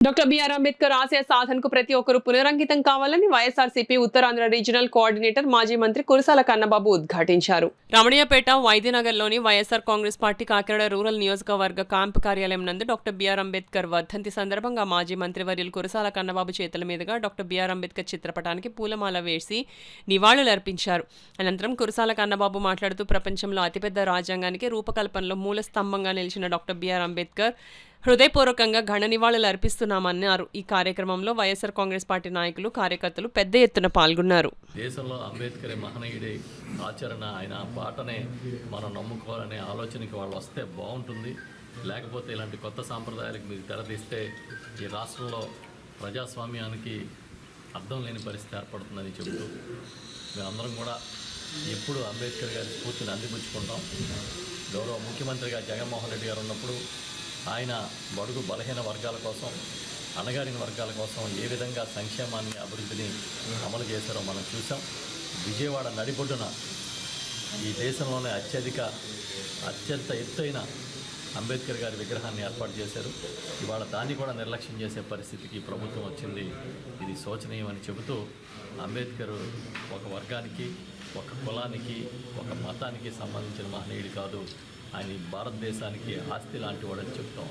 Doctor BR Ambedkar ఆశయ సాధనకు ప్రతి ఒక్కరూ పునరంకితం కావాలని వైఎస్ఆర్సీపీ ఉత్తరాంధ్ర రీజనల్ కోఆర్డినేటర్ మాజీ మంత్రి కురసాల కన్నబాబు ఉద్ఘాటించారు. రమణీయపేట వైద్యనగర్లోని వైఎస్ఆర్ కాంగ్రెస్ పార్టీ కాకినాడ రూరల్ నియోజకవర్గ క్యాంపు కార్యాలయం నందు డాక్టర్ బిఆర్ అంబేద్కర్ వర్ధంతి సందర్భంగా మాజీ మంత్రి వర్యులు కురసాల కన్నబాబు చేతుల మీదుగా డాక్టర్ బిఆర్ అంబేద్కర్ చిత్రపటానికి పూలమాల వేసి నివాళులర్పించారు. అనంతరం కురసాల కన్నబాబు మాట్లాడుతూ ప్రపంచంలో అతిపెద్ద రాజ్యాంగానికి రూపకల్పనలో మూల స్తంభంగా నిలిచిన డాక్టర్ బిఆర్ అంబేద్కర్ హృదయపూర్వకంగా ఘన నివాళులు అర్పిస్తున్నామన్నారు. ఈ కార్యక్రమంలో వైఎస్ఆర్ కాంగ్రెస్ పార్టీ నాయకులు, కార్యకర్తలు పెద్ద ఎత్తున పాల్గొన్నారు. దేశంలో అంబేద్కర్ మహనీయుడి ఆచరణ, ఆయన పాటనే మనం నమ్ముకోవాలనే ఆలోచనకి వాళ్ళు వస్తే బాగుంటుంది. లేకపోతే ఇలాంటి కొత్త సాంప్రదాయాలకు మీరు తెరదీస్తే ఈ రాష్ట్రంలో ప్రజాస్వామ్యానికి అర్థం లేని పరిస్థితి ఏర్పడుతుందని చెబుతూ మేమందరం కూడా ఎప్పుడు అంబేద్కర్ గారి స్ఫూర్తిని అందిపుచ్చుకుంటాం. గౌరవ ముఖ్యమంత్రిగా జగన్మోహన్ రెడ్డి గారు ఉన్నప్పుడు ఆయన బడుగు బలహీన వర్గాల కోసం, అణగారిన వర్గాల కోసం ఏ విధంగా సంక్షేమాన్ని, అభివృద్ధిని అమలు చేశారో మనం చూసాం. విజయవాడ నడిబొడ్డున ఈ దేశంలోనే అత్యంత ఎత్తైన అంబేద్కర్ గారి విగ్రహాన్ని ఏర్పాటు చేశారు. ఇవాళ దాన్ని కూడా నిర్లక్ష్యం చేసే పరిస్థితికి ప్రభుత్వం వచ్చింది. ఇది శోచనీయమని చెబుతూ అంబేద్కర్ ఒక వర్గానికి, ఒక కులానికి, ఒక మతానికి సంబంధించిన మహనీయుడు కాదు. ఆయన భారతదేశానికి ఆస్తి లాంటి వాడని చెప్తాం.